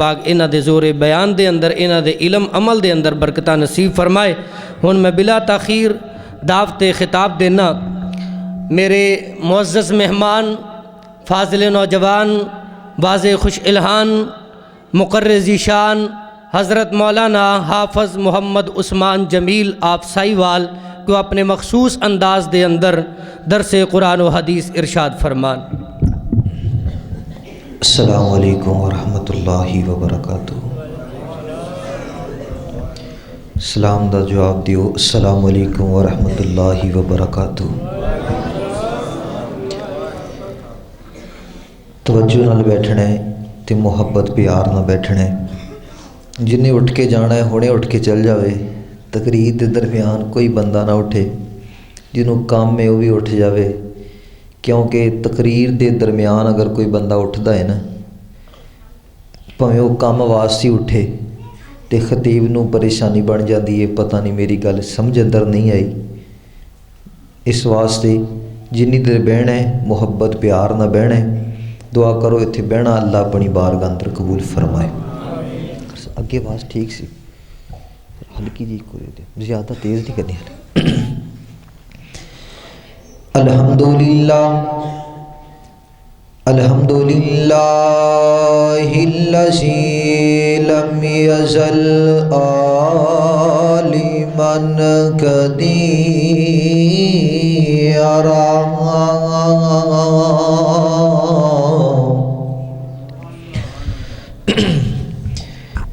پاک انہاں دے زور بیان دے اندر انہاں دے علم عمل دے اندر برکتہ نصیب فرمائے۔ ہن میں بلا تاخیر دعوت خطاب دینا میرے معزز مہمان، فاضل نوجوان، واضح خوش الہان، مقرر ذیشان حضرت مولانا حافظ محمد عثمان جمیل آپ سائیوال کو اپنے مخصوص انداز دے اندر درس قرآن و حدیث ارشاد فرمان۔ السلام علیکم ورحمۃ اللہ وبرکاتہ۔ سلام دا جواب دیو، السلام علیکم ورحمۃ اللہ وبرکاتہ۔ توجہ نال بیٹھنا ہے تے محبت پیار نال بیٹھنا ہے۔ جنہیں اٹھ کے جانا ہے ہونے اٹھ کے چل جاوے، تقریر دے درمیان کوئی بندہ نہ اٹھے، جنہوں کام میں وہ بھی اٹھ جاوے، کیونکہ تقریر دے درمیان اگر کوئی بندہ اٹھدا ہے نا، پاویں وہ کام واسطے اٹھے تے خطیب نو پریشانی بن جاتی ہے، پتہ نہیں میری گل سمجھ اندر نہیں آئی۔ اس واسطے جنی دیر بہنا ہے محبت پیار نہ بہنا ہے، دعا کرو اتنے بہنا اللہ اپنی بارگاہ اندر قبول فرمائے۔ اگے آواز ٹھیک سی، ہلکی جی کوئی زیادہ تیز نہیں کرنی۔ الحمدللہ الذی لم یزل عالما قدیرا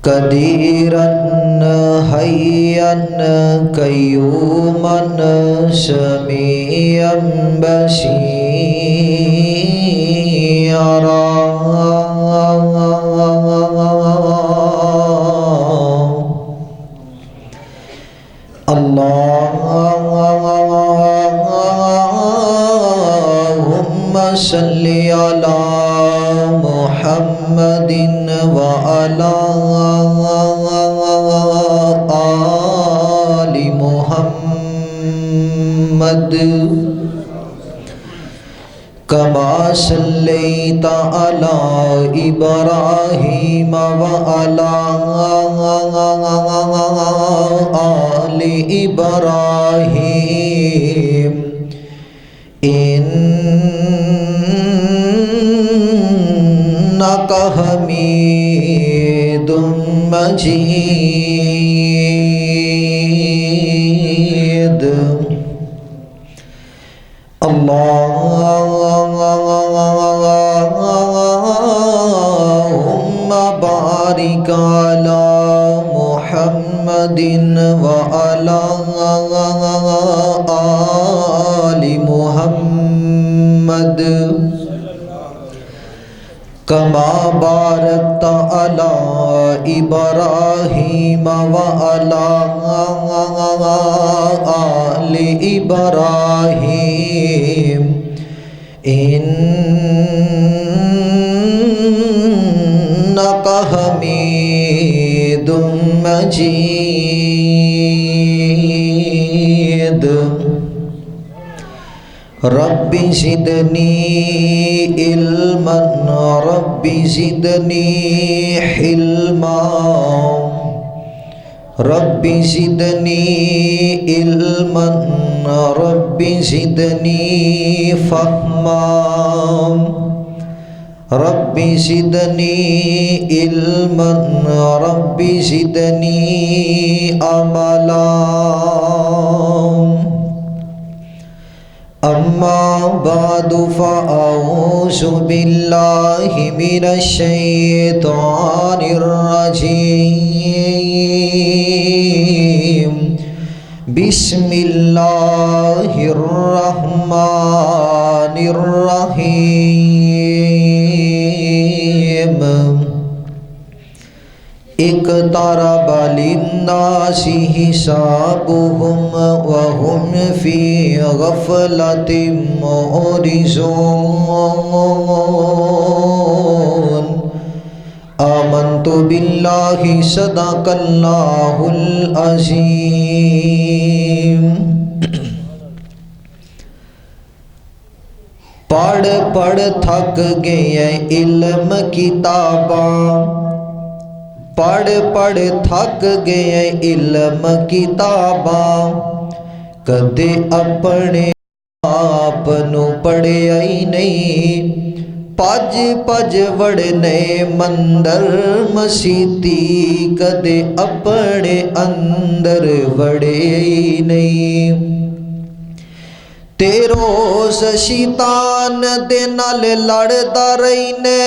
قدیراً حیاً قیوماً سمیعاً بصیراً اللہم صلی علی محمد وعلی آل محمد کما صلیت علی ابراہیم وعلی آل ابراہیم انک حمید مجید۔ اللہم بارک علی محمد وعلی آل محمد کما بارکت علی ابراہیم وعلی آل ابراہیم انک حمید مجید۔ رب زدنی علما رب زدنی حلما رب زدنی علما رب زدنی فہما رب زدنی علما رب زدنی عملا۔ اما بعد فاعوذ باللہ من الشیطان الرجیم، بسم اللہ الرحمن الرحیم۔ اقترب للناس حسابهم وهم في غفلة معرضون۔ آمنت باللہ صدق اللہ العظیم۔ پڑھ پڑھ تھک گئے علم کتاباں، پڑھ پڑھ تھک گئے علم کتاباں کدے اپنے آپ نو پڑھیا ہی نہیں پج پج وڑنے مندر مسیتی کدے اپنے اندر وڑے ہی نہیں تے روز شیطان دے نال لڑدا رہنے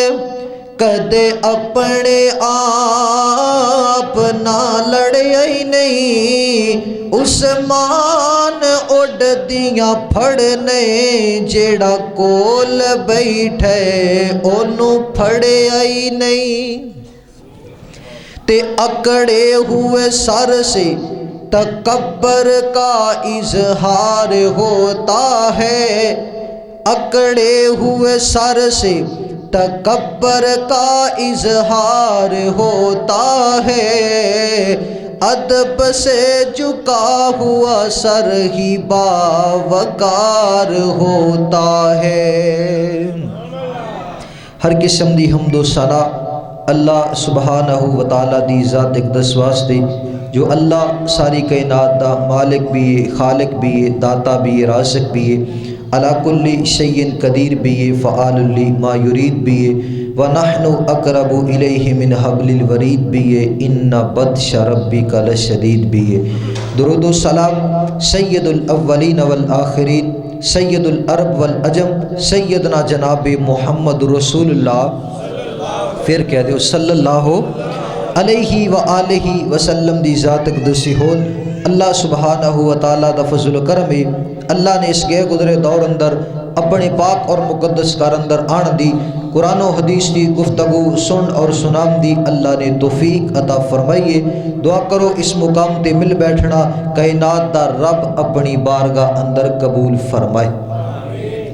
کدے اپنے آپ نہ لڑیا ہی نہیں عثمان اڈ دیاں پھڑنے جیڑا کول بیٹھے اونوں پھڑیا ہی نہیں تے اکڑے ہوئے سر سے تکبر کا اظہار ہوتا ہے اکڑے ہوئے سر سے تکبر کا اظہار ہوتا ہے ادب سے جھکا ہوا سر ہی باوقار ہوتا ہے ہر قسم دی حمد و ثنا اللہ سبحانہ و تعالیٰ دی ذات اقدس واسطے جو اللہ ساری کائنات دا مالک بھی ہے خالق بھی ہے داتا بھی ہے رازق بھی ہے علی کل شیء قدیر بھی ہے فعال لما یرید بھی ہے ونحن اقرب الیہ من حبل الورید بھی ہے ان بطش ربک لشدید بھی ہے درود و سلام سید الاولین والآخرین سید العرب والعجم سیدنا جناب محمد رسول اللہ پھر کہہ دو صلی اللہ علیہ وآلہ وسلم دی ذات اقدسی ہول اللہ سبحانہ و تعالیٰ دا فضل و کرم ہے اللہ نے اس گئے گزرے دور اندر اپنے پاک اور مقدس کار اندر آن دی قرآن و حدیث دی گفتگو سن اور سنام دی اللہ نے توفیق عطا فرمائیے دعا کرو اس مقام تے مل بیٹھنا کائنات دا رب اپنی بارگاہ اندر قبول فرمائے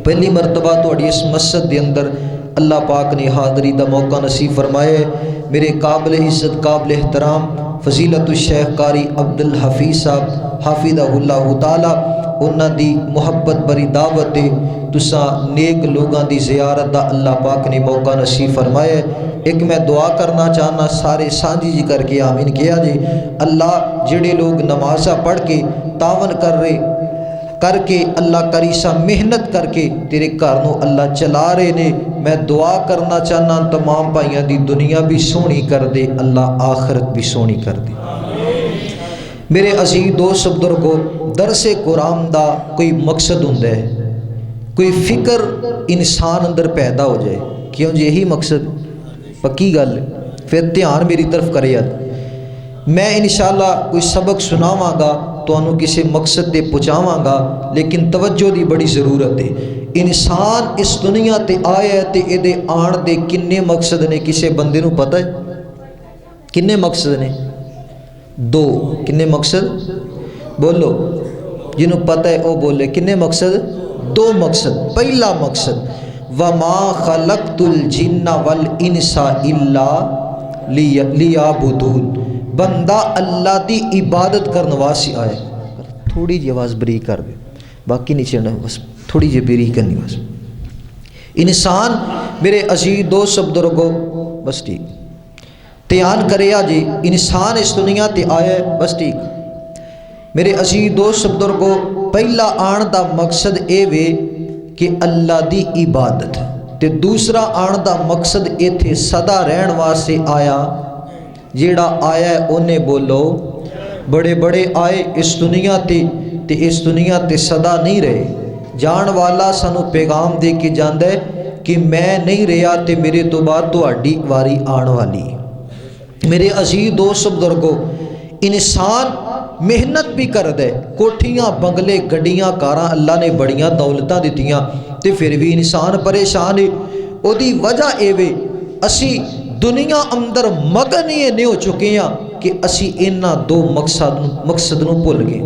پہلی مرتبہ تو اس مسجد دے اندر اللہ پاک نے حاضری دا موقع نصیب فرمائے میرے قابل عزت قابل احترام فضیلت الشیخ قاری عبدالحفیظ صاحب حافظہ اللہ تعالی انہاں دی محبت بری دعوت دے تساں نیک لوگاں دی زیارت دا اللہ پاک نے موقع نصیب فرمائے ایک میں دعا کرنا چاہنا سارے سانجی جی کر کے آمین کیا جی اللہ جڑے لوگ نمازہ پڑھ کے تعاون کر کے اللہ کریسا محنت کر کے تیرے کارنوں اللہ چلا رہے نے میں دعا کرنا چاہنا تمام بھائیاں دی دنیا بھی سونی کر دے اللہ آخرت بھی سونی کر دے میرے عزیز دوست بزرگو درس قرآن دا کوئی مقصد ہوندا ہے کوئی فکر انسان اندر پیدا ہو جائے کیوں جی یہی مقصد پکی گل پھر دھیان میری طرف کرے میں انشاءاللہ کوئی سبق سناواں گا تو انہوں کسی مقصد تے پہنچاواں گا لیکن توجہ دی بڑی ضرورت ہے انسان اس دنیا تے آیا تے اے دے آن دے کنے مقصد نے کسے بندے نو پتہ ہے کنے مقصد نے دو کنے مقصد بولو جنہوں پتہ ہے او بولے کنے مقصد دو مقصد پہلا مقصد وَمَا خَلَقْتُ الْجِنَّ وَالْإِنسَ إِلَّا لِيَعْبُدُونَ بندہ اللہ دی عبادت کرنے واسطے آئے تھوڑی جی آواز بریک کر دے باقی نہیں چڑھنا بس تھوڑی جی بریک کرنی بس انسان میرے عزیز دوست بزرگو بس ٹھیک دھیان کرے جی انسان اس دنیا تے آئے بس ٹھیک میرے عزیز دوست بزرگو پہلا آن دا مقصد اے وے کہ اللہ دی عبادت تے دوسرا آن دا مقصد اے تھے صدا رہن واسطے آیا جیڑا آیا ہے انہیں بولو بڑے بڑے آئے اس دنیا تے اس دنیا تے صدا نہیں رہے جان والا سانو پیغام دے کے جاندہ ہے کہ میں نہیں رہا تے میرے تو بعد تو اڈی واری آن والی میرے عزیز دوست بزرگو انسان محنت بھی کر دے کوٹھیاں بنگلے گڈیاں کاراں اللہ نے بڑیاں دولتاں دیتیاں تے پھر بھی انسان پریشان ہے او دی وجہ اے وے اسی دنیا اندر مگن یہ نہیں ہو چکے ہیں کہ اسی انہاں دو مقصد نو بھول گئے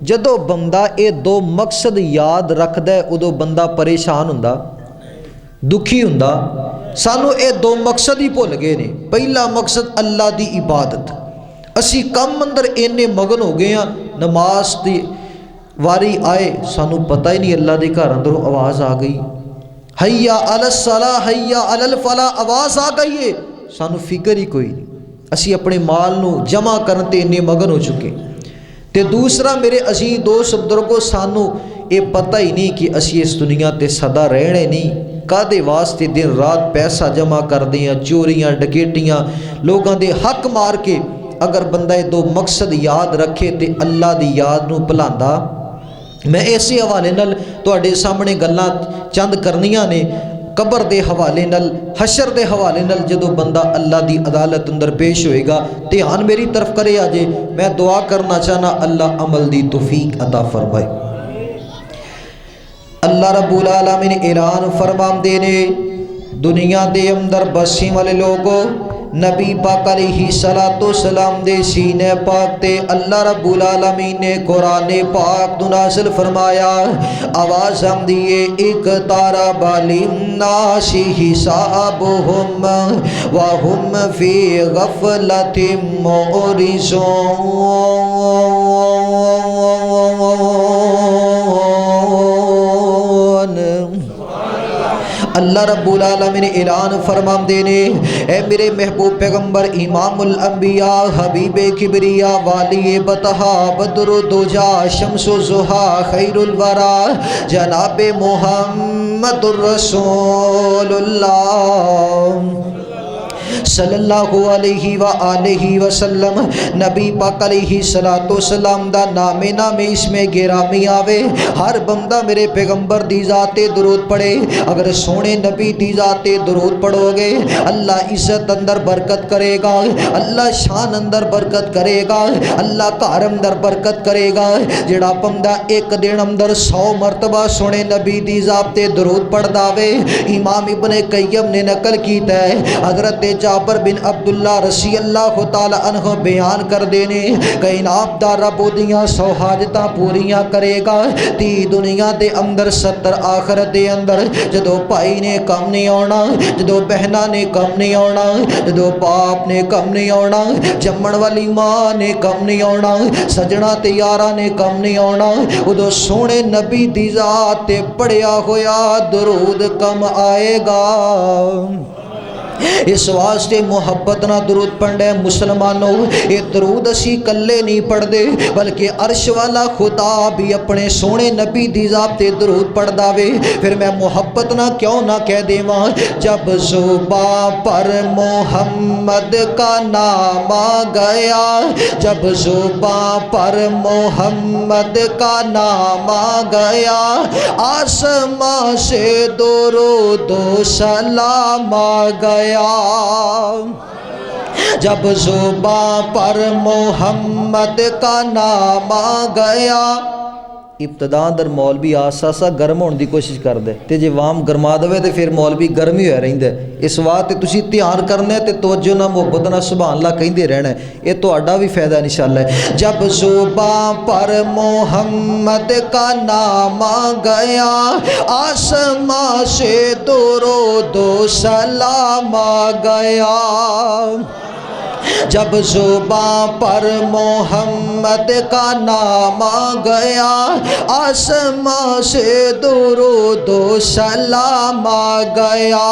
جدو بندہ اے دو مقصد یاد رکھ دے ادو بندہ پریشان ہوندا دکھی ہوندا سانو اے دو مقصد ہی بھول گئے نے پہلا مقصد اللہ دی عبادت اسی کم اندر اینے مگن ہو گئے ہیں نماز دی واری آئے سانو پتہ ہی نہیں اللہ دے گھر اندروں آواز آ گئی حیا علی الصلاۃ حیا علی الفلاح آواز آ گئی ہے سانو فکر ہی کوئی نہیں اسی اپنے مال نو جمع کرن تے اننے مگن ہو چکے. تے دوسرا میرے عزیز دوست بزرگو سانو یہ پتہ ہی نہیں کہ اسی اس دنیا تے سدا رہنے نہیں. کادے واسطے دن رات پیسہ جمع کر دیاں چوریاں ڈکیٹیاں لوگاں دے حق مار کے. اگر بندہ یہ دو مقصد یاد رکھے تے اللہ دی یاد نو بھلاندا. میں اسی حوالے نال تواڈے سامنے گلاں چند کرنیاں نے. قبر دے حوالے نال حشر دے حوالے نال جدو بندہ اللہ دی عدالت اندر پیش ہوئے گا دھیان میری طرف کرے آجے. میں دعا کرنا چاہنا اللہ عمل دی توفیق عطا فرمائے. اللہ رب العالمین اعلان فرمام دینے دنیا دے اندر بسی والے لوگوں نبی پاک علیہ السلام دے سینے پاک تے اللہ رب العالمین نے قرآن پاک نازل فرمایا. آواز ہم دیئے اقترب للناس حسابہم وہم فی غفلت معرضون. اللہ رب العالمین اعلان فرمام دینے اے میرے محبوب پیغمبر امام الانبیاء حبیب کبریا والی بطحا بدر الدجا شمس الضحا خیر الورا جناب محمد الرسول اللہ صلی اللہ علیہ وآلہ وسلم. نبی پاک علیہ السلام دا نام اس میں گرامی آوے. ہر بندہ میرے پیغمبر دی ذات درود پڑھے. اگر سونے نبی دی ذات درود پڑھو گے اللہ عزت اندر برکت کرے گا, اللہ شان اندر برکت کرے گا, اللہ کار اندر برکت کرے گا. جڑا بندہ ایک دن اندر 100 مرتبہ سونے نبی دی ذات درود پڑھ داوے. امام ابن قیم نے نقل کیتا ہے حضرت جابر بن عبداللہ رضی اللہ تعالی عنہ بیان کر دینے کائنات دا رب دیاں 100 حاجتاں پوریاں کرے گا. 30 دنیا دے اندر 70 آخرت دے اندر. جدو بھائی نے کم نہیں آنا, جدو بہنا نے کم نہیں آنا, جدو باپ نے کم نہیں آنا, جمن والی ماں نے کم نہیں آنا, سجنا تے یارا نے کم نہیں آنا. ادو سونے نبی دی ذات تے پڑھیا ہویا درود کم آئے گا. اس واسطے محبت نہ درود پڑھنے مسلمانوں. یہ درود اسی کلے نہیں پڑھ دے بلکہ عرش والا خدا بھی اپنے سونے نبی دی ذات تے درود پڑھ داوے. پھر میں محبت نہ کیوں نہ کہہ دیواں جب زباں پر محمد کا نام آ گیا, جب زباں پر محمد کا نام آ گیا آسمان سے درود و سلام آ گیا. جب زباں پر محمد کا نام آ گیا. ابتدا در مولوی آسا سا گرم ہونے دی کوشش کر دے تے جے وام گرما دے تے پھر مولوی گرم ہی ہویا رہندا ہے. اس واسطے تے تسی دھیان کرنا تے توجہ نہ محبت نہ سبحان اللہ کہندے رہنا ہے. یہ تہاڈا بھی فائدہ انشاءاللہ. جب زباں پر محمد کا نام آ گیا آسمان سے درود و سلام آ گیا. جب زباں پر محمد کا نام آ گیا آسمان سے درود و سلام آ گیا.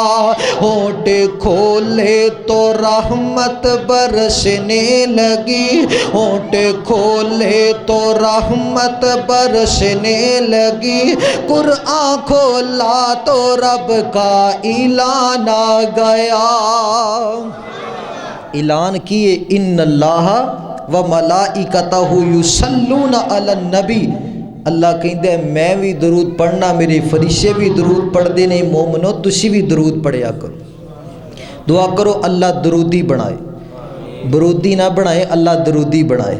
ہونٹ کھولے تو رحمت برسنے لگی, ہونٹ کھولے تو رحمت برسنے لگی. قرآن کھولا تو رب کا اعلان آ گیا. اعلان کیے ان اللہ و ملائکتہ یصلون علی النبی. اللہ کہندے میں بھی درود پڑھنا, میرے فرشتے بھی درود پڑھ دے نے. مومنو تسی بھی درود پڑھیا کرو. دعا کرو اللہ درودی بنائے, برودی نہ بنائے, اللہ درودی بنائے.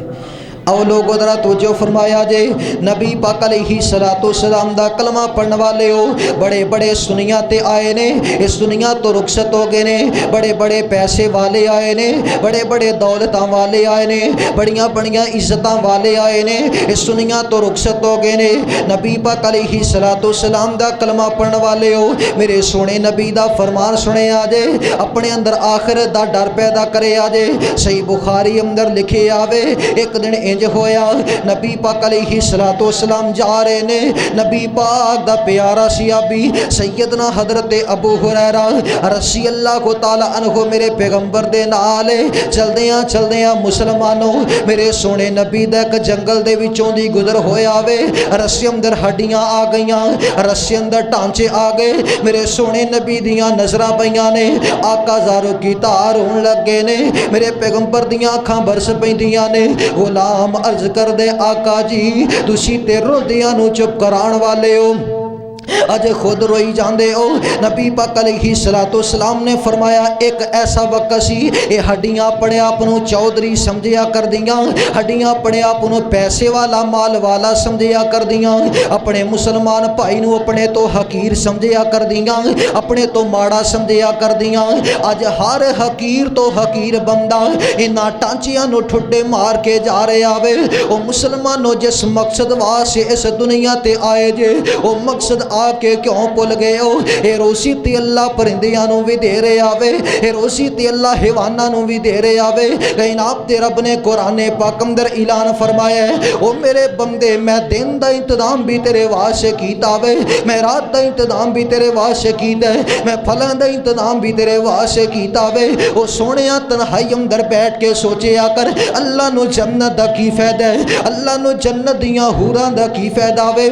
او لوگوں ذرا توجہ فرمایا جے نبی پاک علیہ السلام دا کلمہ پڑھن والے ہو بڑے بڑے سنیاں تے آئے نے, اس دنیا تو رخصت ہو گئے نے. بڑے بڑے پیسے والے آئے نے, بڑے بڑے دولتاں والے آئے نے, بڑیاں بڑیاں عزتاں والے آئے نے, اس دنیا تو رخصت ہو گئے نے. نبی پاک علیہ السلام دا کلمہ پڑھن والے ہو میرے سونے نبی دا فرمان سنے آجے, اپنے اندر آخرت دا ڈر پیدا کرے آجے. صحیح بخاری اندر لکھے آوے ایک دن इंज होया नबी पाक अलैहिस्सलातु वस्सलाम जा रहे ने नबी पाक दा प्यारा सियाबी सैयदना हजरत अबू हुरैरा रज़ी अल्लाह तआला अन्हु मेरे पैगंबर दे नाल चलदियां मुसलमानों मेरे सोने नबी दा एक जंगल दे विचों दी गुजर होया वे रस्से अंदर हड्डियां आ गईयां रस्से अंदर ढांचे आ गए मेरे सोने नबी दियां नजरां पईयां ने आका ज़ारो की धार होण लगे ने मेरे पैगंबर दियां अखां बरस पैंदियां ने गुलाम अर्ज कर दे आका जी तुसी ते रोंदियां नूं चुप कराउण वाले हो अज खुद रोई जाते हो नबी पाक अलैहिस्सलातु वस्सलाम ने फरमाया एक ऐसा वक्त सी ये हड्डियां अपने आप को चौधरी समझिया कर दियां हड्डियां अपने आप को पैसे वाला माल वाला समझिया कर दियां अपने मुसलमान भाई नूं अपने तो हकीर समझिया कर दियां अपने तो माड़ा समझिया कर दियां अज हर हकीर तो हकीर बंदा इन्हां टांचियां नूं ठुड्डे मार के जा रहा वे ओ मुसलमानों जिस मकसद वास्ते इस दुनिया ते आए जे ओ मकसद आके क्यों भुल गए हो ये रोसी ते अल्लाह परिंदियां नूं भी दे रहा वे ये रोसी ते अल्लाह हैवानां नूं भी दे रहा वे कायनात ते रब ने कुरान पाक अंदर ऐलान फरमाया है ओ मेरे बंदे मैं दिन दा इंतजाम भी तेरे वास्ते कीता वे मैं रात दा इंतजाम भी तेरे वास्ते कीता है मैं फलां दा इंतजाम भी तेरे वास्ते कीता वे ओ सोहणिया तन्हाई अंदर बैठ के सोचिया कर अल्लाह नूं जन्नत दा की फायदा है अल्लाह नूं जन्नत दियां हूरां दा की फायदा वे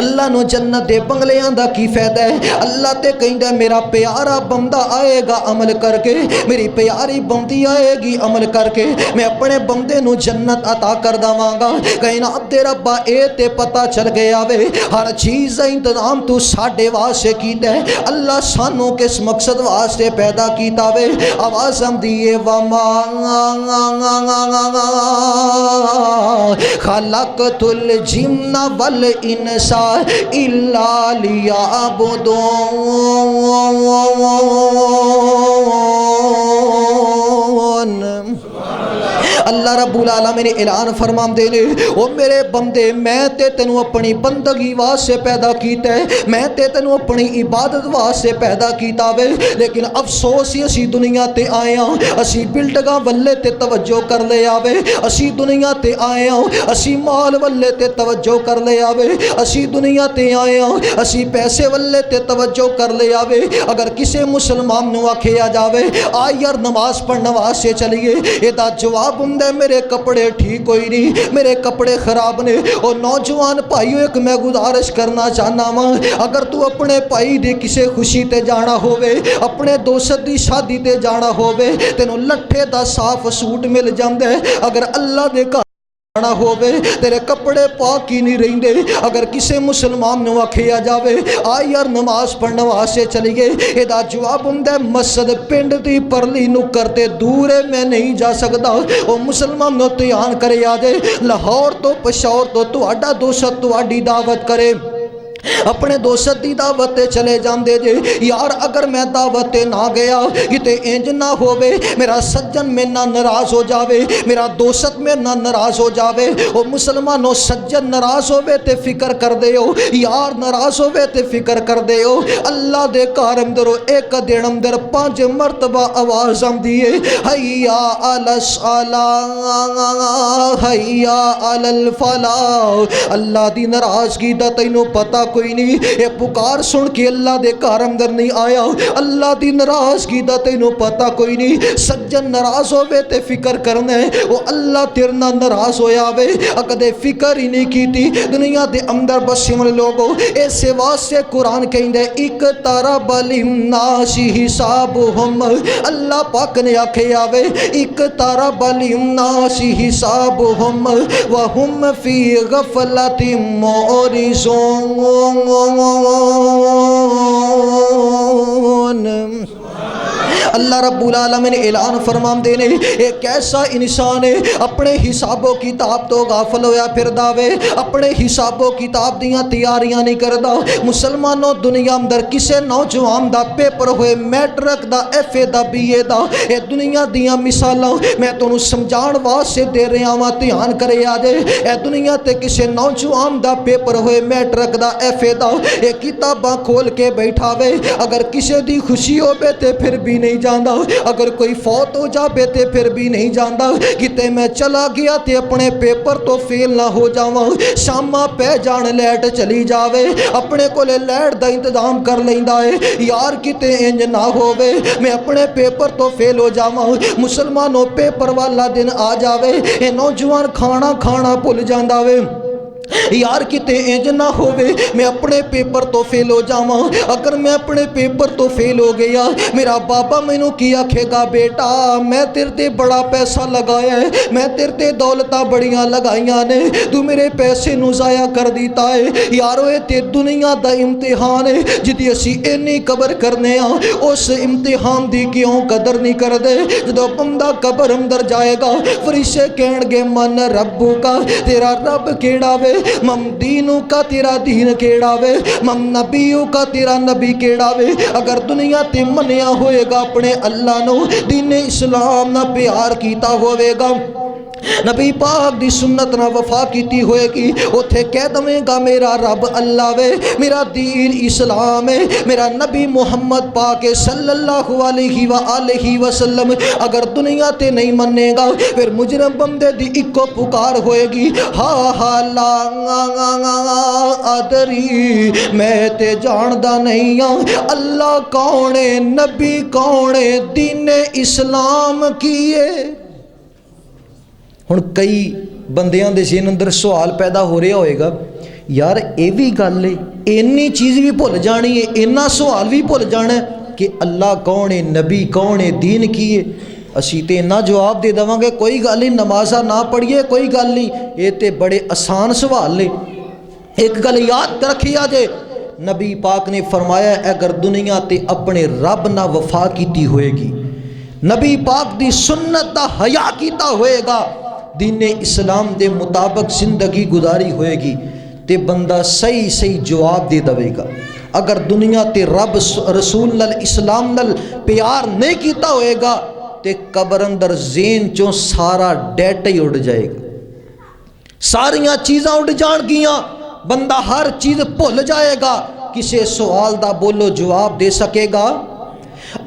अल्लाह नूं जन्नत दे बंगलियां दा की फायदा है अल्लाह ते कहंदा मेरा प्यारा बंदा आएगा अमल करके मेरी प्यारी बंदी आएगी अमल करके मैं अपने बंदे नूं जन्नत अता कर देवांगा कायनात दे रब्बा ए ते पता चल गया वे हर चीज़ दा इंतजाम तू साडे वास्ते कीता है अल्लाह सानू किस मकसद वास्ते पैदा कीता वे आवाज़ आंदी है वमा खलक़तुल जिन्ना वल इंसा इल्ला लियाबुदून अल्लाह रब्बुल आलमीन ऐलान फरमांदे ने ओ मेरे बंदे मैं ते तेनू अपनी बंदगी वास्ते पैदा कीता है मैं ते तेनू अपनी इबादत वास्ते पैदा कीता वे लेकिन अफसोस ही असी दुनिया ते आए हां असी बिल्डिंगां वल्ले ते तवज्जो कर ले आवे असी दुनिया ते आए हां असी माल वल्ले ते तवज्जो कर ले आवे असी दुनिया ते आए हां असी पैसे वल्ले ते तवज्जो कर ले आवे अगर किसी मुसलमान नूं आखिया जावे आ यार नमाज पढ़ने वास्ते चलिए एदा जवाब मेरे कपड़े ठीक कोई नहीं मेरे कपड़े खराब ने और नौजवान भाईओ एक मैं गुजारिश करना चाहना वा अगर तू अपने भाई दी किसी खुशी ते जाना होवे अपने दोस्त दी शादी ते जाना होवे तेनों लट्ठे दा साफ सूट मिल जांदा है अगर अल्लाह दे घर जाना होवे तेरे कपड़े पाक ही नहीं रहिंदे अगर किसी मुसलमान नूं आखिया जावे आ यार नमाज पढ़ने वास्ते चलिए एदा जवाब हुंदा मस्जिद पिंड दी परली नुक्कर ते दूर है मैं नहीं जा सकदा ओ मुसलमानों ध्यान करे आ जे लाहौर तो पेशावर तो तुहाडा दोस्त तुहाडी दावत करे अपने दोस्त की दावत चले जाते जे यार अगर मैं दावत ना गया किते इंज ना होवे मेरा सज्जन मेरे ना नाराज हो जावे मेरा दोस्त मेरे ना नाराज हो जावे ओ मुसलमानों सज्जन नाराज होवे ते फिक्र कर दे हो यार नाराज होवे ते फिक्र कर दे हो अल्लाह दे घर अंदरों एक दिन अंदर 5 मरतबा आवाज़ आती है हैया अलस अला हैया अलल फलाह अल्लाह दी नाराज़गी दा तैनूं पता कोई नहीं ये पुकार सुन के अल्लाह दे घर अंदर नहीं आया अल्लाह दी नाराज़गी दा तैनूं पता कोई नहीं सज्जन नाराज होवे ते फिक्र करना है वो अल्लाह तेरे नाल नाराज होया वे कदे फिक्र ही नहीं कीती दुनिया दे अंदर बसे वाले लोगों इस वास्ते कुरान कहंदा इक तारा बलिम नासी हिसाबुहुम अल्लाह पाक ने आखिया वे इक तारा बलिम नासी हिसाबुहुम व हुम फी गफलतिम मोरिज़ून अल्लाह रब्बुल आलमीन ऐलान फरमाते ने एक ऐसा इंसान है अपने हिसाबों किताब तो गाफल होया फिरदा वे अपने हिसाबों किताब दियां तैयारियां नहीं करदा मुसलमानों दुनिया अंदर किसी नौजवान दा पेपर होए मैट्रिक दा FA दा BA दा ये दुनिया दियां मिसालां मैं तुहानूं समझाउण वास्ते दे रहा वां ध्यान करे आ जे ए दुनिया ते किसी नौजवान दा पेपर होए मैट्रिक दा FA दा ये किताबां खोल के बैठा वे अगर किसी दी खुशी होवे ते फिर भी नहीं जाता, अगर कोई फौत हो जाए तो फिर भी नहीं जाता, किते मैं चला गया तो अपने पेपर तो फेल ना हो जावा, शामा पै जान लाइट चली जावे अपने कोले लाइट का इंतजाम कर लेंदा है यार, किते इंज ना होवे मैं अपने पेपर तो फेल हो जावा। मुसलमानों पेपर वाला दिन आ जावे ये नौजवान खाना खाना भुल जांदा वे यार, किते इंज ना होवे मैं अपने पेपर तो फेल हो जावा, अगर मैं अपने पेपर तो फेल हो गया मेरा बाबा मैनू की आखेगा, बेटा मैं तेरे ते बड़ा पैसा लगाया है, मैं तेरे ते दौलतां बड़ियां लगाइयां ने, तू मेरे पैसे नू ज़ाया कर दिता है। यारो ये ते दुनिया दा इम्तिहान है जिदी असी इन्नी कबर करने आ, उस इम्तिहान दी क्यों कदर नहीं करदे। जदों बंदा कबर अंदर जाएगा फरिश्ते कहणगे मन रब्बू का, तेरा रब केड़ा वे, मम दीनू का तेरा दीन केड़ा वे, मम नबीयू का तेरा नबी केड़ा वे। अगर दुनिया ते मनिया होएगा अपने अल्लाह नो, दीन इस्लाम ना प्यार कीता होवेगा, नबी पाक दी सुन्नत ना वफा कीती होएगी, उथे कह दवेगा मेरा रब अल्लाह वे, मेरा दीन इस्लाम है, मेरा नबी मुहम्मद पाक सल्लल्लाहु अलैहि वसल्लम। अगर दुनिया ते नहीं मनेगा फिर मुजरम बंदे दी इको पुकार होएगी, हा हा ला अदरी मैं ते जानदा नहीं हाँ अल्लाह कौन है, नबी कौन है, दीन इस्लाम की है। हुण कई बंदियां दे जिन अंदर सवाल पैदा हो रहा होएगा, यार ये भी गल है, इन्नी चीज़ भी भुल जानी है, इन्ना सवाल भी भुल जाना है कि अल्लाह कौन है, नबी कौन है, दीन की है। असी तो इन्ना जवाब दे देवांगे कोई गल नहीं, नमाज़ा ना पढ़िए कोई गल नहीं, ये तो बड़े आसान सवाल ने। एक गल याद रखिया जे, नबी पाक ने फरमाया अगर दुनिया ते अपने रब ना वफा कीती होएगी, नबी पाक दी सुन्नत दा हया कीता होएगा, दीन इस्लाम दे मुताबिक जिंदगी गुजारी होएगी, ते बंदा सही सही जवाब दे देगा। अगर दुनिया ते रब रसूल नल इस्लाम नल प्यार नहीं कीता होएगा ते कबर अंदर ज़ेन चों सारा डेटा ही उड़ जाएगा, सारियां चीज़ां उड़ जाणगियां, बंदा हर चीज़ भुल जाएगा, किसी सवाल दा बोलो जवाब दे सकेगा।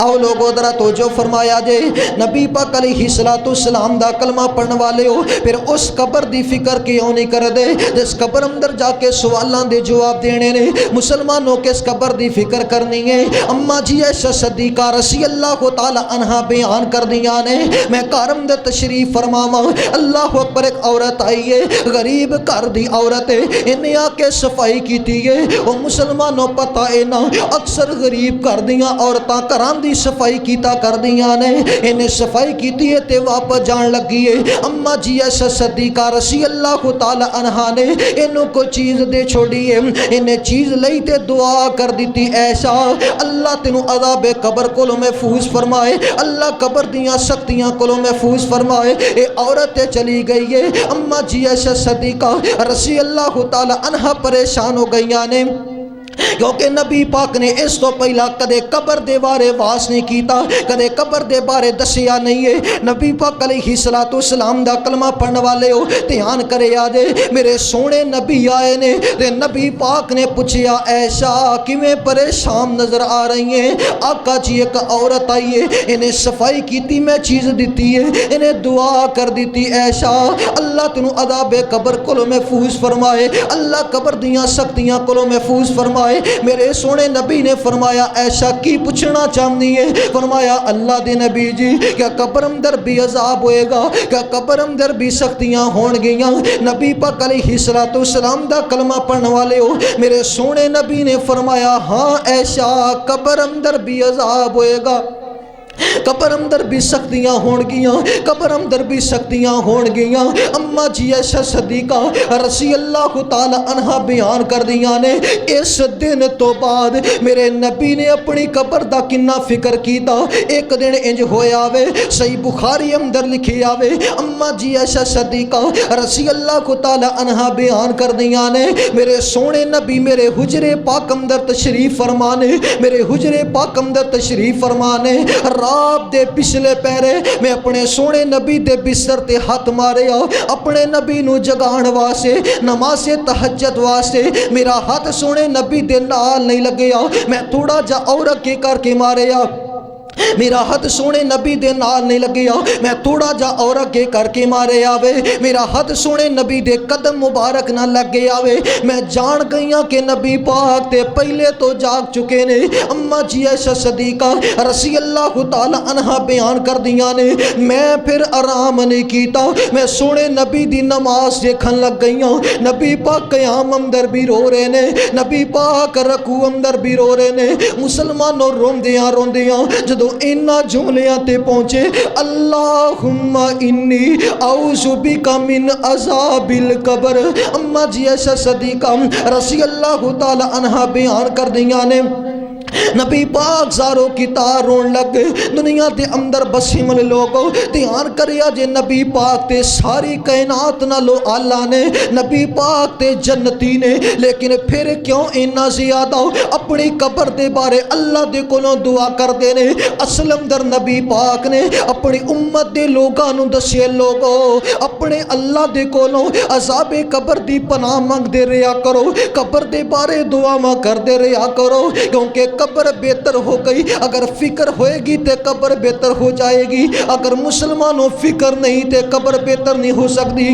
आओ लोगों दरा तो जो फरमाया जे नबी पाक अलैहिस्सलाम दा कलमा पढ़ने वाले हो फिर उस कबर दी फिक्र क्यों नहीं कर दे जिस कबर अंदर जाके सवालों दे जवाब देने ने। मुसलमानों किस कबर दी फिक्र करनी है। अम्मा जी ऐशा सदीका रसी अल्लाह तआला अन्हा बयान कर दिया ने, मैं घर अंदर तशरीफ फरमावा, अल्लाह अकबर एक औरत आई है, गरीब घर दी औरत है, इन्हें आके सफाई की है। और मुसलमानों पता है ना अक्सर गरीब घर दियां औरतां घरां दी सफाई कीता कर दियां ने, इन्हें सफाई की है ते वापस जान लगी है। अम्मा जी ऐसा सदीका रसी अल्लाह तआला अन्हा ने इन्हों को चीज़ दे छोड़ी है, इन्हें चीज़ लई ते दुआ कर दी ऐसा अल्लाह तेनू अज़ाबे कबर कोलों महफूज फरमाए, अल्लाह कबर दियां सख्तियां कोलों महफूज फरमाए। ये औरत चली गई है। अम्मा जी ऐसा सदीका रसी अल्लाह तआला अन्हा परेशान हो गई ने, क्योंकि नबी पाक ने इस तो पहला कदे कबर दे बारे वास नहीं कीता, कदे कबर दे बारे दसिया नहीं है। नबी पाक अलैहिस्सलाम दा कलमा पढ़ने वाले हो ध्यान करे आजे, मेरे सोने नबी आए ने ते नबी पाक ने पूछया ऐशा किवें परेशान नजर आ रही है। आका जी एक औरत आई है, इन्हें सफाई की, मैं चीज़ दी है, इन्हें दुआ कर दी ऐशा अल्लाह तेनू अज़ाबे कबर कोलों महफूज फरमाए, अल्लाह कबर दियां सख्तियां कोलों महफूज फरमाए। मेरे सोने नबी ने फरमाया ऐशा की पूछना चाहती है। फरमाया अल्लाह दे नबी जी क्या कबर अंदर भी अजाब होएगा, क्या कबर अंदर भी सख्तियां होणगियां। नबी पाक अलैहिस्सलाम दा कलमा पढ़ने वाले हो मेरे सोने नबी ने फरमाया हाँ ऐशा कबर अंदर भी अजाब होएगा, कबर अंदर भी सख्तियां होणगियां, कबर अंदर भी सख्तियां होणगियां। अम्मा जी ऐशा सदीका रसी अल्लाह तआला अन्हा बयान कर दियां ने, इस दिन तो बाद मेरे नबी ने अपनी कबर दा किन्ना फिक्र कीता। एक दिन इंज होया वे सही बुखारी अंदर लिखे आवे, अम्मा जी ऐशा सदीका रसी अल्लाह तआला अन्हा बयान कर दियां ने, मेरे सोने नबी मेरे हुजरे पाक अंदर तशरीफ फरमाने, मेरे हुजरे पाक अंदर तशरीफ फरमाने। रात दे पिछले पैरे मैं अपने सोने नबी दे बिस्तर ते हाथ मारे अपने नबी नू जगाण वास्ते, नमाज़े तहज्जुद वास्ते। मेरा हाथ सोने नबी दे नाल नहीं लगे, मैं थोड़ा जा और अगे करके मारे मेरा हथ सोने नबी दे नाल नहीं लगिया, मैं थोड़ा जा और अगे करके मारे आवे, मेरा हथ सोने नबी दे कदम मुबारक ना लगे आवे। मैं जान गई हाँ कि नबी पाक ते पहले तो जाग चुके ने। अम्मा जी ऐशा सदीका रसी अल्लाह तआला अन्हा बयान कर दिया ने, मैं फिर आराम नहीं कीता, मैं सोने नबी दी नमाज देखन लग गई हाँ। नबी पाक क़याम अंदर भी रो रहे ने, नबी पाक रकू अंदर भी रो रहे ने। मुसलमानों रोंदियां रोंदियां जदों इन्हां जुमलियां ते पहुंचे, अल्लाहुम्मा इन्नी औज़ु बिका मिन अज़ाबिल कब्र। अम्मा जी ऐशा सदीका रज़ी अल्लाह तआला अन्हा बयान कर दियां ने, नबी पाक ज़ारो की तार रोन लग गए। दुनिया के अंदर बसी मन लोगों ध्यान करिया जे, नबी पाक ते सारी कायनात नालों आला ने, नबी पाक ते जन्नती ने, लेकिन फिर क्यों इन्ना ज़्यादा अपनी कब्र दे बारे अल्लाह दे कोलों दुआ करते ने। असलम दर नबी पाक ने अपनी उम्मत दे लोगों नूं दस्से, लोगों अपने अल्लाह दे कोलों अज़ाबे कब्र दी पनाह मंगदे रहा करो, कब्र दे बारे दुआवां करदे रहा करो, क्योंकि कब्र बेहतर हो गई। अगर फिक्र होएगी तो कब्र बेहतर हो जाएगी, अगर मुसलमानों फिक्र नहीं तो कब्र बेहतर नहीं हो सकती।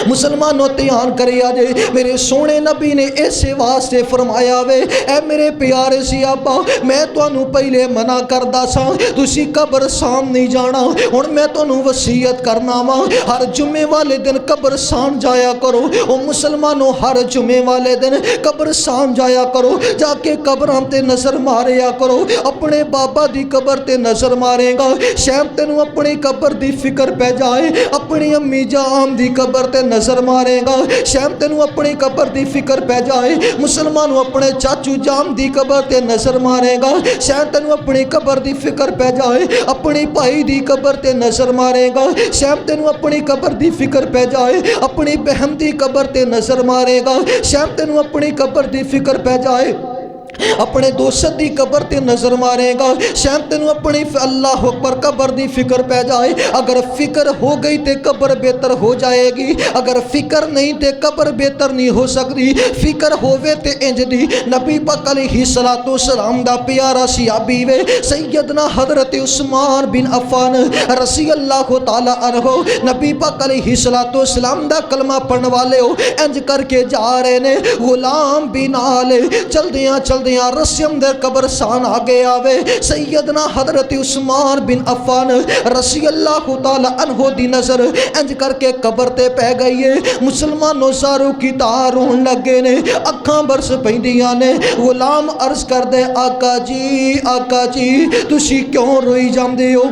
मुसलमानों ध्यान करिया जे, मेरे सोने नबी ने इसे वास्ते फरमाया वे, ऐ मेरे प्यारे सियाबा मैं तुहानू पहले मना करदा सा तुसी कब्रस्तान नहीं जाना, हुण मैं तुहानू वसीयत करना वा, हर जुम्मे वाले दिन कब्रस्तान जाया करो। ओ मुसलमानों हर जुम्मे वाले दिन कब्रस्तान जाया करो, जाके कब्रां ते नज़र मारिया करो। अपने बाबा दी कब्र ते नज़र मारेगा, शायद तेनू अपनी कब्र दी फिक्र पै जाए, अपनी अम्मी जान दी कब्र ते नज़र मारेगा, शायद तेनू अपनी कब्र दी फिक्र पै जाए। मुसलमानों अपने चाचू जान दी कब्र ते नज़र मारेगा, शायद तेनू अपनी कब्र दी फिक्र पै जाए। अपनी भाई दी कब्र ते नज़र मारेगा, शायद तेनू अपनी कब्र दी फिक्र पै जाए। अपनी बहन दी कब्र ते नज़र मारेगा, शायद तेनू अपनी कब्र दी फिक्र पै जाए। अपने दोस्त दी कब्र ते नज़र मारेगा, शायद तेनू अपनी अल्लाह अकबर कब्र दी फिक्र पै जाए। अगर फिक्र हो गई तो कब्र बेहतर हो जाएगी, अगर फिक्र नहीं तो कब्र बेहतर नहीं हो सकती। फिक्र होवे ते इंज दी, नबी पाक अलैहिस्सलातु सलाम दा प्यारा सिहाबी वे सैयदना हज़रत उस्मान बिन अफ़्फ़ान रज़ी अल्लाह तआला अन्हु, नबी पाक अलैहिस्सलातु सलाम दा कलमा पढ़ने वाले हो इंज करके जा रहे ने, गुलाम बिनाल चलदियां चलदियां रस्म दे कब्रस्तान आ गया वे। सैयदना हज़रत उस्मान बिन अफ़्फ़ान रज़ी अल्लाह तआला अन्हु दी नज़र इंज करके कब्र ते पै गई है। मुसलमानों सारू की तार रोन लगे ने, अखां बरस पैंदियां ने। गुलाम अर्ज करदे, आका जी तुसी क्यों रोई जांदे हो?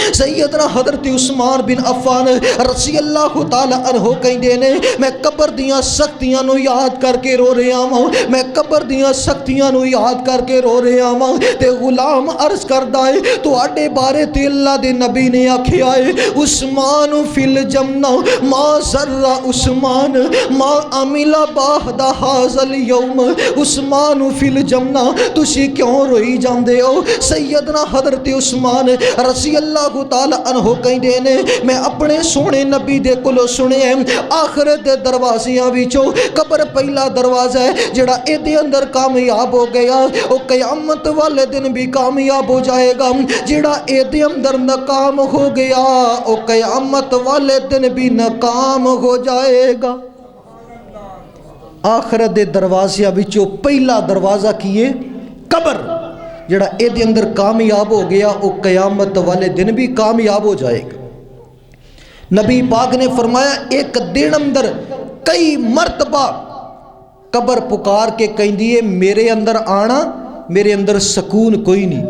सैयदना हज़रत उस्मान बिन अफ़्फ़ान रज़ी अल्लाह तआला अन्हु कहंदे ने, मैं कब्र दियां सख्तियां नूं याद करके रो रहा वां, मैं कब्र दियां सख्तियां नूं याद करके रो रहा वां। ते गुलाम अर्ज करदा है, तुहाडे बारे ते अल्लाह दे नबी ने आखिया है, उस्मान फिल जन्ना मा ज़र्रा उस्मान मा अमिला बाहदा हाज़ल यौम, उस्मान फिल जन्ना। तुसी क्यों रोई जांदे हो? सैयदना हज़रत उस्मान रज़ी अल्लाह ताला अन्हु कहंदे ने, मैं अपने सोने नबी दे कोलों सुनिया आखिरत दे दरवाज़ियां विचों कब्र पहला दरवाज़ा है जिहड़ा इहदे अंदर कामयाब हो गया वो क़यामत वाले दिन भी कामयाब हो जाएगा, जिहड़ा इहदे अंदर नाकाम हो गया वो क़यामत वाले दिन भी नाकाम हो जाएगा। आखिरत दे दरवाज़ियां विचों पहला दरवाज़ा की है कब्र, जिहड़ा इहदे अंदर कामयाब हो गया वो क़यामत वाले दिन भी कामयाब हो जाएगा। नबी पाक ने फरमाया, एक दिन अंदर कई मरतबा कब्र पुकार के कहती है, मेरे अंदर आना, मेरे अंदर सुकून कोई नहीं,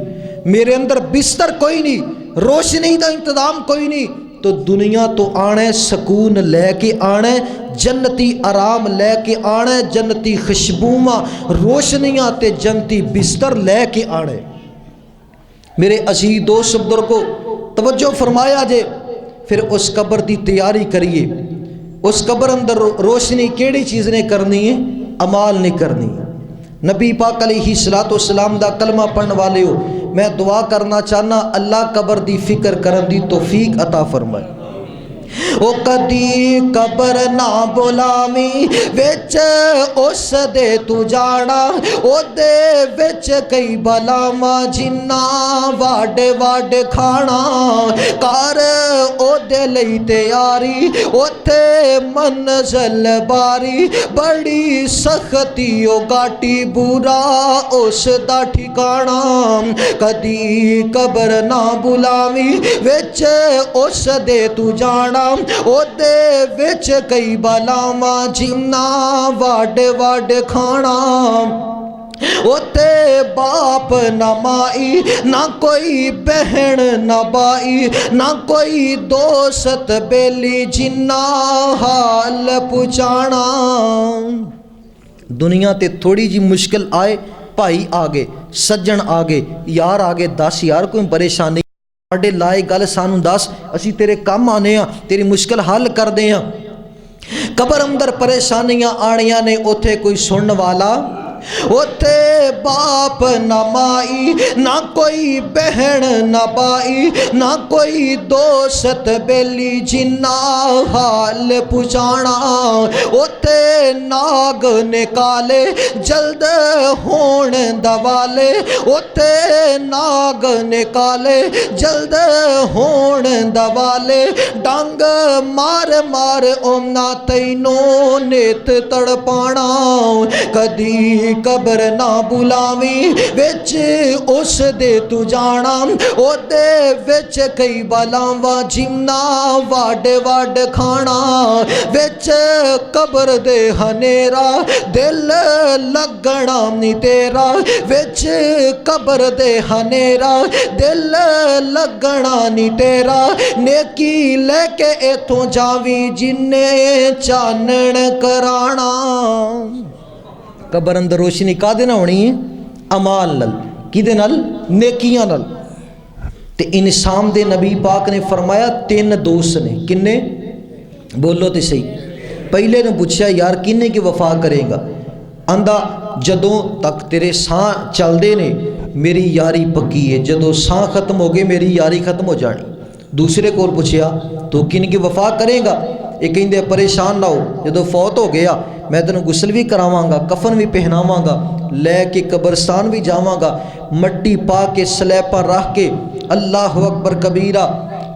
मेरे अंदर बिस्तर कोई नहीं, रोशनी का इंतजाम कोई नहीं, तो दुनिया तो आना है, सुकून लैके आना है, जन्नती आराम लैके आना है, जन्नती खुशबूवां रोशनियां ते जन्नती बिस्तर लैके आना है। मेरे अजीज दोस्त बुजुर्गों तवज्जो फरमाया जे, फिर उस कब्र की तैयारी करिए। उस कब्र अंदर रोशनी केड़ी चीज़ ने करनी है? अमाल ने करनी है। नबी पाक अलैहिस्सलातु सलाम दा कलमा पढ़ने वाले हो, मैं दुआ करना चाहना अल्लाह कब्र दी फिक्र करन दी तौफीक अता फरमाए। ओ कदी कबर ना बुलावी विच उस दे तू जाना ओदे विच कई बलावां जिन्ना वाड वाड खाना कर ओदे लई तैयारी ओथे मंज़िल बारी बड़ी सख्ती ओ गाटी बुरा उस दा ठिकाना कदी कबर ना बुलावी विच उस दे तू जाना ओदे विच कई बलावां जिन्ना वाड वाड खाना ओते बाप ना माई ना कोई बहन ना बाई ना कोई दोस्त बेली जिन्ना हाल पुछाना। दुनिया ते थोड़ी जी मुश्किल आए भाई आ गए सज्जन आ गए यार आ गए दस यार कोई परेशानी साडे लाए गल सानू दस असी तेरे काम आने आ तेरी मुश्किल हल करदे आ। कबर अंदर परेशानियां आनियां ने उथे कोई सुनने वाला ओते बाप ना माई ना कोई बहन ना बाई ना कोई दोस्त बेली जिन्ना हाल पुछाना ओते नाग निकाले जल्द होण दवाले ओते नाग निकाले जल्द होण दवाले डंग मार मार ओना तैनो नेत तड़पाना कदी कबर ना बुलावी विच उस दे तू जाना ओदे विच कई बलावां जिन्ना वाड वाड खाना विच कबर दे हनेरा दिल लगना नी तेरा विच कबर दे हनेरा दिल लगना नी तेरा नेकी लेके इथों जावी जिन्ने चानण कराना। कबर अंदर रोशनी कादे ना होनी है अमाल नल किदे नल नेकियां नल ते इंसान दे नबी पाक ने फरमाया तीन दोस्त ने किन्ने बोलो तो सही। पहले ने पूछा यार किन्ने की वफा करेगा आंदा जदों तक तेरे साह चलते ने मेरी यारी पक्की है जदों साह खत्म हो गए मेरी यारी खत्म हो जानी। दूसरे को पूछया तो किन की वफा करेगा ये कहते परेशान ना हो जदों फौत हो गया मैं तेन गुसल भी करावांगा कफन भी पहनावांगा लैके कब्रस्तान भी जावांगा मट्टी पा के सलैपा रख के अल्लाह अकबर कबीरा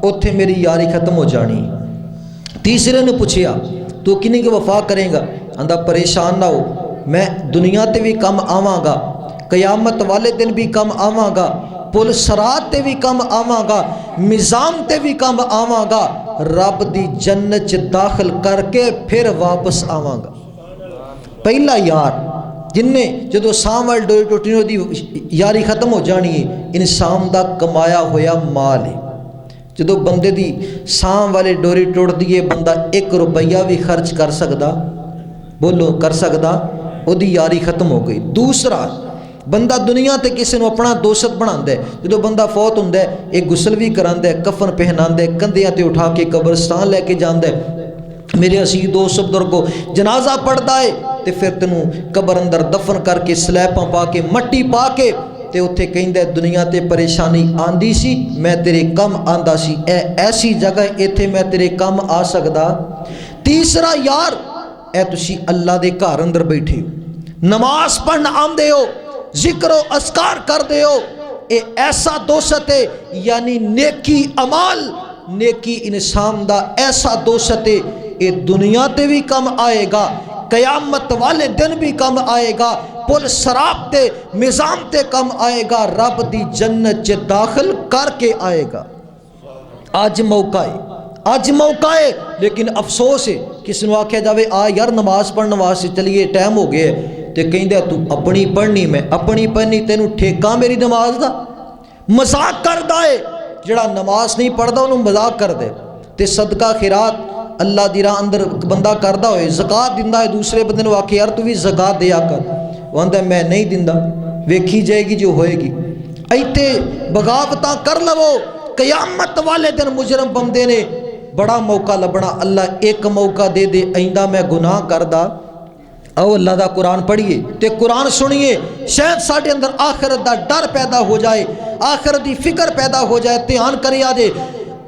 उत्थे मेरी यारी खत्म हो जानी। तीसरे ने पूछया तू किन्नी की वफा करेगा आंदा परेशान ना हो मैं दुनिया ते भी कम आवांगा कयामत वाले दिन भी कम आवांगा पुल सरात ते भी कम आवांगा मिजाम ते भी कम आवांगा रब दी जन्नत च दाखिल करके फिर वापस आवांगा। पहला यार जिन्ने जदों साह वाल डोरी टुटनी ओदी यारी खत्म हो जानी है इंसान दा कमाया होया माल है। जदों बंदे दी साह वाले डोरी टुटदी है बंदा 1 रुपया भी खर्च कर सकदा बोलो कर सकदा ओदी यारी खत्म हो गई। दूसरा बंदा दुनिया ते किसी को अपना दोस्त बनांदा है जदों बंदा फौत हुंदा है एक गुसल भी करांदा है कफन पहनांदा है कंधियां ते उठा के कब्रस्तान लैके जांदा है मेरे असीं दोस्त बुजुर्गो जनाजा पढ़दा है ते फिर तेनू कबर अंदर दफन करके स्लैपां पा के मट्टी पा के ते उत्थे कहिंदा दुनिया ते परेशानी आंदी सी मैं तेरे कम आंदा सी ऐसी जगह इत्थे मैं तेरे कम आ सकदा। तीसरा यार ऐ तुसी अल्लाह दे घर अंदर बैठे हो नमाज पढ़न आंदे हो जिक्र अस्कार करते हो ये ऐसा दोस्त है यानी नेकी अमाल नेकी इंसान दा ऐसा दोस्त है ये दुनिया ते भी कम आएगा कयामत वाले दिन भी कम आएगा पुल सराब ते मिजाम ते कम आएगा रब दी जन्नत च दाखिल करके आएगा। आज मौका है लेकिन अफसोस है किसी को आख्या जाए आ यार नमाज पढ़ने वास्ते चलिए टाइम हो गया तो कहता तू अपनी पढ़नी मैं अपनी पढ़नी तेनू ठेका मेरी नमाज का मजाक करता है जड़ा नमाज नहीं पढ़ता उन्होंने मजाक कर दे ते सदका खिरात अल्लाह दी राह अंदर बंदा करता होए ज़कात दिंदा है दूसरे बंदे ने आखे यार तू भी ज़कात दिया कर वो आंदा मैं नहीं दिंदा वेखी जाएगी जो होएगी। इत्थे बगावतां कर लवो कयामत वाले दिन मुजरम बंदे ने बड़ा मौका लभना अल्लाह एक मौका दे दे आइंदा मैं गुनाह करदा आओ अल्लाह दा कुरान पढ़िए ते कुरान सुनिए शायद साढ़े अंदर आखिरत दा डर पैदा हो जाए आखिरत दी फिक्र पैदा हो जाए ध्यान करिया जे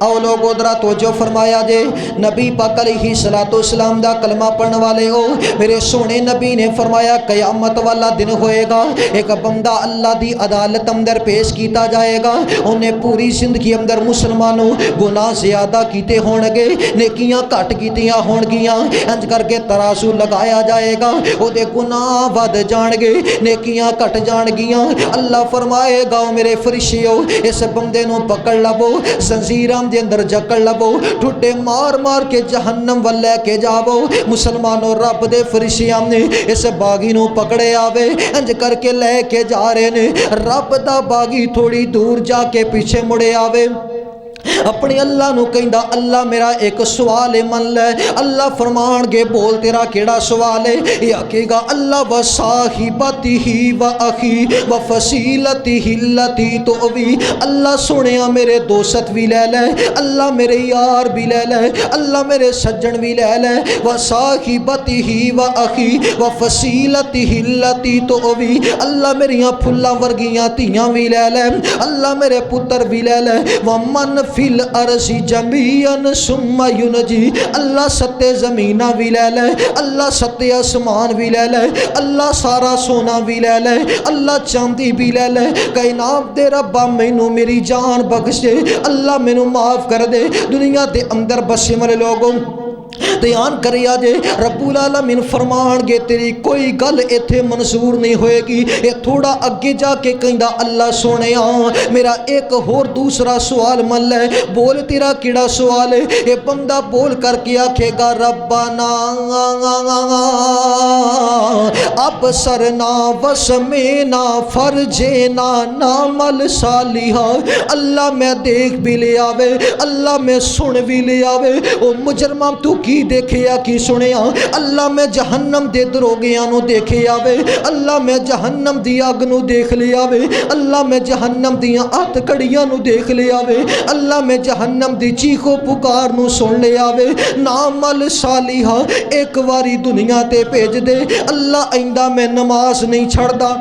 आओ लोगो दरा तवज्जो फरमाया जे नबी पाक अलैहिस्सलाम दा कलमा पढ़ने वाले हो मेरे सोने नबी ने फरमाया कयामत वाला दिन होएगा एक बंदा अल्लाह दी अदालत अंदर पेश किया जाएगा उन्हें पूरी जिंदगी अंदर मुसलमानों गुनाह ज़्यादा कीते होणगे नेकियां घट कीतियां होणगियां इंज करके तराजू लगाया जाएगा ओदे गुनाह वध जाणगे नेकियां घट जाणगियां अल्लाह फरमाएगा मेरे फरिश्तियों इस बंदे नूं पकड़ लवो जंजीरां दे अंदर जकड़ लवो ठुड्डे मार मार के जहन्नम वल लेके जावो मुसलमानों रब दे फरिश्तियां ने इस बागी नूं पकड़े आवे इंज करके लेके जा रहे ने रब दा बागी थोड़ी दूर जाके पीछे मुड़े आवे अपने अल्लाह नूं कहंदा अल्लाह मेरा एक सवाल है मन ले अल्लाह फरमाणगे बोल तेरा केड़ा सवाल है ये आखेगा अल्लाह व साहिबतिही व अखी व फसीलतिही लती तो भी अल्लाह सुनिया मेरे दोस्त भी ले ले अल्लाह मेरे यार भी ले ले अल्लाह मेरे सज्जन भी ले ले व साहिबतिही व अखी व फसीलतिही लती तो भी अल्लाह मेरियां फुल्लां वर्गियां धीयां भी ले ले अल्लाह मेरे पुत्र भी ले ले व मन फिल अरसी जमीयन सुम्मा युनजी अल्लाह सत्ते ज़मीना भी ले ले अल्लाह सत्ते आसमान भी ले ले अल्लाह सारा सोना भी ले ले अल्लाह चांदी भी ले ले कायनात दे रब्बा मैनू मेरी जान बख्शे अल्लाह मैनू माफ़ कर दे दुनिया दे अंदर बसे मरे लोगों ध्यान करिया जे रब्बुल आलमीन फरमाणगे तेरी कोई गल इत्थे मंजूर नहीं होएगी ये थोड़ा अगे जाके कहंदा अल्लाह सोनिया मेरा एक होर दूसरा सवाल मन ले बोल तेरा केड़ा सवाल है ये बंदा बोल करके आखेगा रब्बाना अबसरना वसमेना फरजेना नामल सालिहा अल्लाह मैं देख भी ले आवे अल्लाह मैं सुन भी ले आवे ओ मुजरमा तू की देखिया की सुनिया अल्लाह मैं जहन्नम दे दरोगियां नू देखे आवे अल्लाह मैं जहन्नम दी अग नू देख लिया आवे अल्लाह मैं जहन्नम दियां हथ कड़ियां नू देख लिया आवे अल्लाह मैं जहन्नम दी चीखो पुकार नू सुन ले आवे नामल सालिहा एक बारी दुनिया ते भेज दे अल्लाह आइंदा मैं नमाज नहीं छड़दा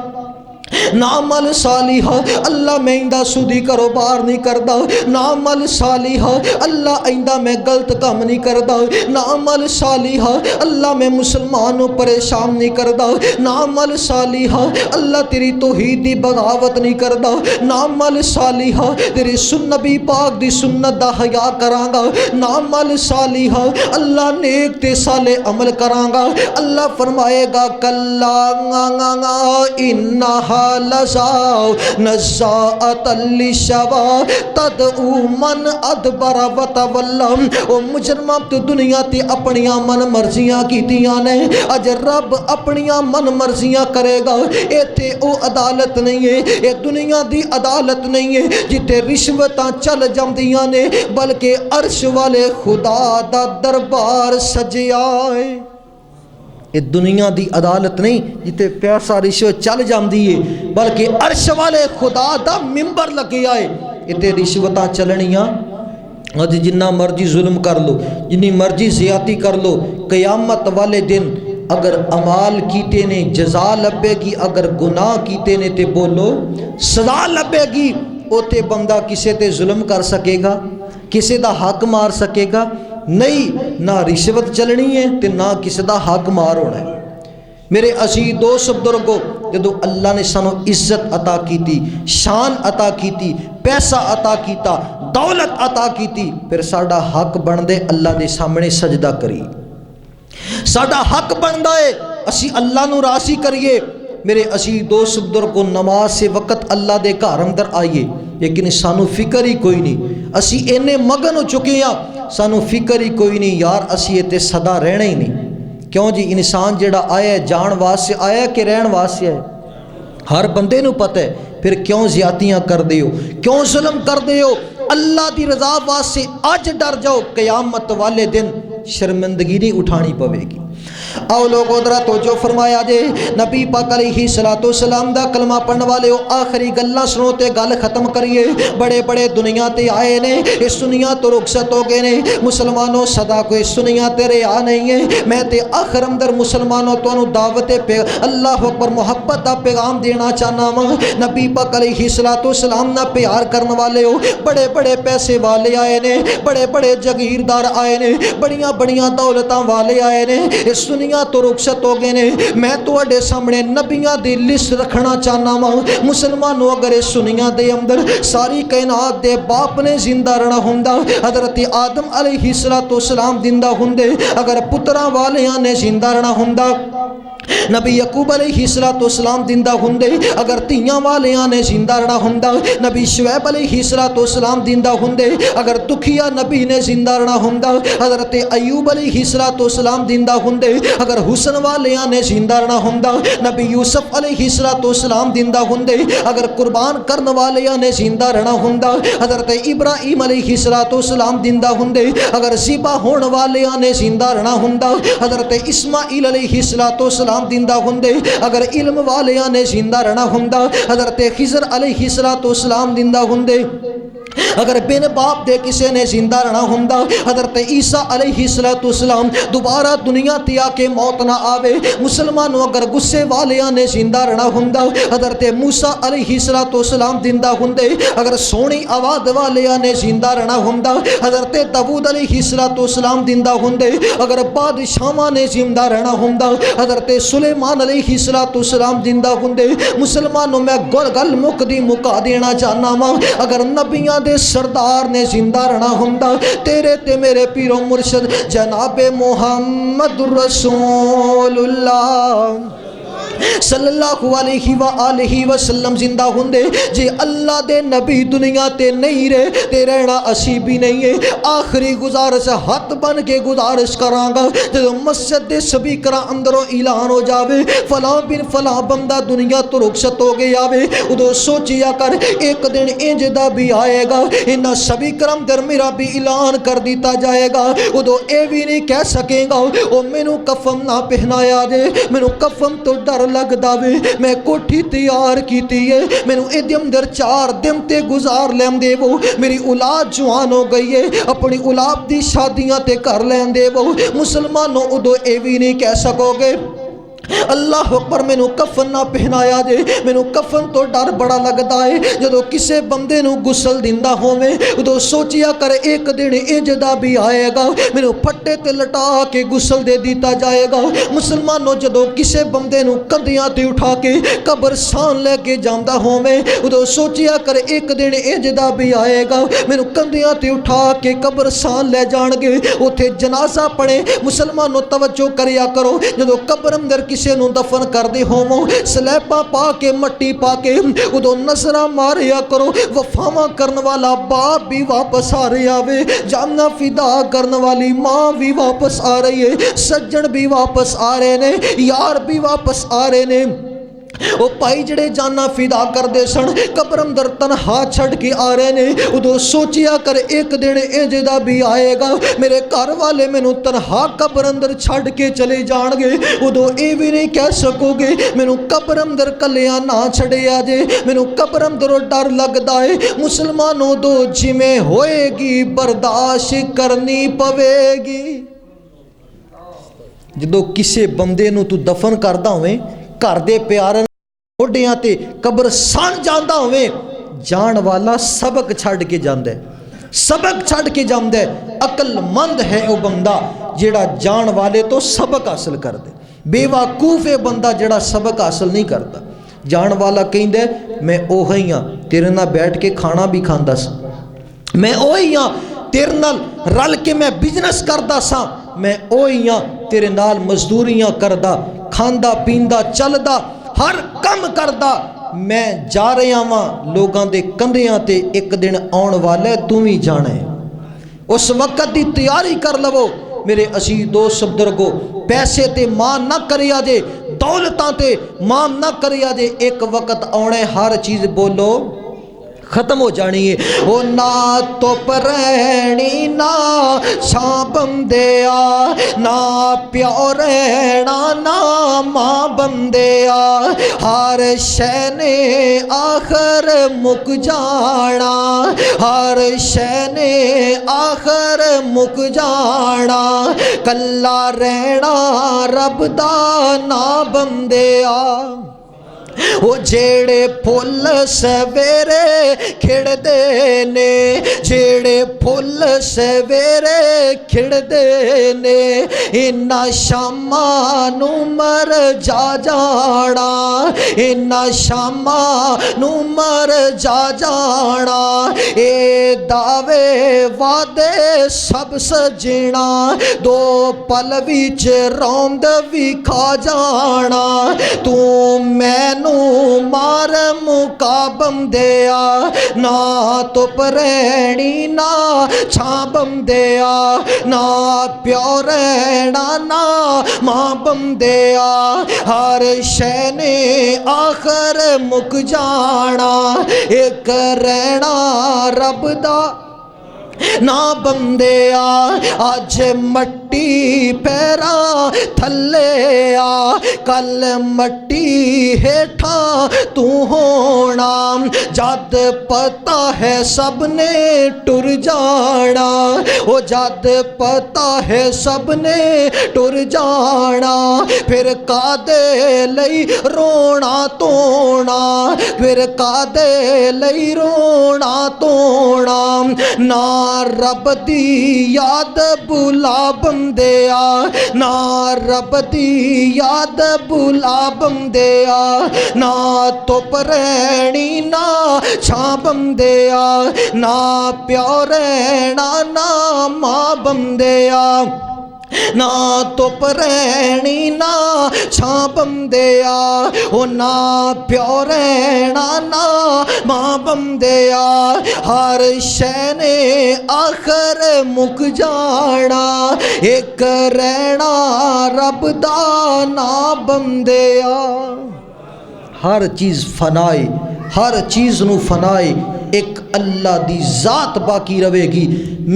नामल सालिहा अल्लाह मैं इंदा सुदी कारोबार नहीं करता नामल सालिहा अल्लाह इंदा मैं गलत काम नहीं करता नामल सालिहा अल्लाह मैं मुसलमानों परेशान नहीं करता नामल सालिहा अल्लाह तेरी तौहीद दी बगावत नहीं करता नामल सालिहा तेरी नबी पाक दी सुन्नत दा हया करांगा नामल सालिहा अल्लाह नेक ते साले अमल करांगा अल्लाह फरमाएगा कल्ला इन्ना लज़ाओ नज़ाअतल लिशवा तदउ मन अदबरा व तवल्ला ओ मुजरमा तू दुनिया ते अपनियां मन मर्जियां कीतियां ने अज रब अपनियां मन मर्जियां करेगा इत्थे ओ अदालत नहीं है ये दुनिया दी अदालत नहीं है जिथे रिश्वतां चल जांदियां ने बल्कि अर्श वाले खुदा दा दरबार सजिया है ये दुनिया दी अदालत नहीं जिते पैसा रिश्वत चल जाती है बल्कि अर्श वाले खुदा दा मिंबर लगे आए इतने रिश्वतां चलनियां अज जिन्ना मर्जी जुल्म कर लो जिन्नी मर्जी ज़्यादती कर लो क़यामत वाले दिन अगर अमाल कीते ने जजा लभेगी अगर गुनाह कीते ने ते बोलो सजा लभेगी उते बंदा किसे ते जुल्म कर सकेगा किसे दा हक मार सकेगा नहीं ना रिश्वत चलनी है तो ना किसी का हक मार होना है मेरे अजीज दोस्त बुजुर्गो जो अल्लाह ने सानू इज्जत अता की शान अता की पैसा अता किया दौलत अता की फिर साडा हक बनदे अल्लाह के सामने सजदा करी साडा हक बनता है असी अल्लाह नू राज़ी करिए मेरे अजीज दोस्त बुजुर्गो नमाज से वक़्त अल्लाह के घर अंदर आइए लेकिन सानू फिक्र ही कोई नहीं असी इन्ने मगन हो चुके हैं सानू फिक्र ही कोई नहीं यार असी इत्थे सदा रहना ही नहीं क्यों जी इंसान जिहड़ा आया जान वास्ते आया कि रहन वास्ते है हर बंदे नू पता है फिर क्यों ज़्यादतियां करदे हो क्यों जुल्म करदे हो अल्लाह दी रज़ा वास्ते अज डर जाओ क़यामत वाले दिन शर्मिंदगी नहीं उठानी पवेगी आओ लोगों दरा तवज्जो फरमाया जे नबी पाक अलैहिस्सलाम दा कलमा पढ़न वाले आखिरी गल्लां सुनो ते गल खत्म करिए। बड़े बड़े दुनिया ते आए ने, इस दुनिया तो रुखसत हो गए ने। मुसलमानों सदा कोई इस दुनिया ते रहा नहीं है। मैं ते आखिर अंदर मुसलमानों तुहानू दावत अल्लाह अकबर मुहब्बत दा पैगाम देना चाहना वा। नबी पाक अलैहिस्सलाम नाल प्यार करने वाले हो, बड़े बड़े पैसे वाले आए ने, बड़े बड़े जागीरदार आए ने, बड़ियां बड़ियां दौलतां वाले आए ने, इस दुनिया तो रुखसत हो गए ने। मैं तुहाडे सामने नबियां दी लिस्ट रखना चाहना वा। मुसलमानों अगर इस दुनिया दे अंदर सारी कायनात दे बाप ने जिंदा रहना हुंदा, हज़रत आदम अलैहिस्सलाम जिंदा हुंदे, अगर पुत्रां वालियां ने जिंदा रहना हुंदा, नबी यकूब अलैहिस्सलाम जिंदा हुंदे, अगर धीयां वालियां ने जिंदा रहना हुंदा, नबी शुएब अलैहिस्सलाम जिंदा हुंदे, अगर दुखिया नबी ने जिंदा रहना हुंदा, हज़रत अयूब अलैहिस्सलाम जिंदा हुंदे, अगर हुसन वालियां ने जिंदा रहना हुंदा, नबी यूसुफ अलैहिस्सलाम जिंदा हुंदे, अगर कुर्बान करने वालियां ने जिंदा रहना हुंदा, हज़रत इब्राहीम अलैहिस्सलाम जिंदा हुंदे, अगर ज़िबा होने वालियां ने जिंदा रहना हुंदा, हज़रत इस्माईल अलैहिस्सलाम जिंदा हुंदे, अगर इल्म वालियां ने जिंदा रहना हुंदा, हज़रत खिज़र अलैहिस्सलाम जिंदा हुंदे, अगर बिन बाप दे किसी ने जिंदा रहना हुंदा, हज़रत ईसा अलैहिस्सलाम दोबारा दुनिया ते आके मौत ना आवे। मुसलमानों अगर गुस्से वालियां ने जिंदा रहना हुंदा, हज़रत मूसा अलैहिस्सलाम जिंदा हुंदे, अगर सोहनी आवाज़ वालियां ने जिंदा रहना हुंदा, हज़रत दाऊद अलैहिस्सलाम जिंदा हुंदे, अगर बादशाहां ने जिंदा रहना हुंदा, हज़रत सुलेमान अलैहिस्सलाम जिंदा हुंदे। मुसलमानों मैं गल मुकदी मुका देना चाहना वा, अगर नबियां दे सरदार ने जिंदा रहना हुंदा, तेरे ते मेरे पीरो मुर्शद जनाबे मुहम्मदुर रसूलुल्लाह सल्लल्लाहु अलैहि वसल्लम जिंदा हुंदे। जे अल्लाह दे नबी दुनिया ते नहीं रहे ते रहना असी भी नहीं है। आखिरी गुजारिश हथ बन के गुजारिश करांगा, जो मस्जिद दे स्पीकर अंदरों ऐलान हो जावे फलां बिन फलां बंदा दुनिया तो रुखसत हो गया वे, उदों सोचिया कर एक दिन इंज दा भी आएगा, इन्हां स्पीकर अंदर मेरा भी ऐलान कर दिता जाएगा। उदों ये भी नहीं कह सकेगा ओ मैनू कफन ना पहनाया जे, मैनू कफन तो डर लगदा वे, मैं कोठी तैयार कीती है, मैनू इहदे अंदर 4 दिन ते गुजार लैन देवो, मेरी औलाद जवान हो गई है, अपनी औलाद दी शादियां ते कर लैन देवो। मुसलमानों उदों ये भी नहीं कह सकोगे अल्लाह अकबर मैनू कफन ना पहनाया जे, मैनू कफन तो डर बड़ा लगता है। जदों किसी बंदे नू गुसल दिंदा होवे उदों सोचिया कर एक दिन इंज दा भी आएगा, मैनू फट्टे ते लटा के गुसल दे दिता जाएगा। मुसलमानों जदों किसी बंदे नू कंधियां ते उठा के कब्रस्तान लेके जांदा होवे उदों सोचिया कर एक दिन इंज दा भी आएगा, मैनू कंधियां ते उठा के कब्रस्तान ले जाणगे, उत्थे जनाजा पड़े। मुसलमानों तवज्जो करिया करो, जदों कब्र अंदर किसी नू दफन करते होवो सलैबा पा के मट्टी पा के उदों नजरा मारिया करो, वफावा करने वाला बाप भी वापस आ रहा वे, जाना फिदा करने वाली माँ भी वापस आ रही है, सज्जन भी वापस आ रहे ने, यार भी वापस आ रहे ने। वो भाई जड़े जाना फिदा करते सन कब्र अंदर तनहा छड़ के आ रहे ने, उदों सोचिया कर एक दिन इंज दा भी आएगा, मेरे घर वाले मैनू तनहा कब्र अंदर छड़ के चले जाणगे, उदों ये भी नहीं कह सकोगे मैनू कब्र अंदर कलिया ना छड़िया जे, मैनू कब्र अंदरों डर लगता है। मुसलमानों दो जिमें होएगी बर्दाश्त करनी पवेगी। जदों किसी बंदे नू तू दफन करदा होवे घर दे प्यार मोढियां ते कब्रस्तान जांदा होवे, जान वाला सबक छड़ के जांदा है, सबक छड़ के जांदा है। अकलमंद है वो बंदा जेड़ा जान वाले तो सबक हासिल कर दे, बेवकूफ है बंदा जेड़ा सबक हासिल नहीं करता। जान वाला कहंदा मैं ओही हां तेरे नाल बैठ के खाना भी खांदा सा, मैं ओही हां तेरे नाल रल के मैं बिजनेस करदा सा, मैं ओही हां तेरे नाल मजदूरियां करदा, खांदा पींदा चलदा हर कम करदा, मैं जा रहा वां लोगों के कंधियां ते एक दिन आउण वाला तू भी जाना है। उस वक्त की तैयारी कर लवो मेरे असीज दोस्त बुजुर्गो, पैसे ते मान ना करिया जे, दौलतां ते मान ना करिया जे, एक वक्त आना हर चीज़ बोलो ختم ہو جانی ہے۔ او نہ تپ رہنی نہ چھاں بندیا، نہ پیو رہنا نہ ماں بندیا، ہر شے نے آخر مک جانا، ہر شے نے آخر مک جانا، کلا رہنا رب دا نا بندیا۔ وہ جیڑے پھل سویرے کھڑ دے نے، جیڑے پھل سویرے کھڑ دے نے، انہاں شاماں نوں مر جا جانا، انہاں شاماں نوں مر جا جانا، اے دعوے وعدے سب سجنا، دو پل وچ روند وی کھا جانا، تو میں مار مکا بندیا، نہ تپ رہنی نہ چھاں بندیا، نہ پیو رہنا نہ ماں بندیا، ہر شے نے آخر مک جانا، ایک رہنا رب دا نا بندیا۔ آج مٹی پیرا تھلے آ، کل مٹی ہیٹھاں تو ہونا، جد پتا ہے سب نے ٹر جانا، او جد پتا ہے سب نے ٹر جانا، پھر کادے لئی رونا تونا، پھر کادے لئی رونا تونا، نہ رب دی یاد بلا بندیا، نہ رب دی یاد بلا بندیا، نہ تپ رہنی نہ چھاں بندیا، نہ پیو رہنا نہ ماں بندیا، نہ تپ رہنی نہ چھاں بندیا، او نہ پیو رہنا نہ ماں بندیا، ہر شے نے آخر مک جانا، ایک رہنا رب دا نا بندیا۔ ہر چیز فنائے، ہر چیز نو فنائے، ایک اللہ دی ذات باقی رہے گی۔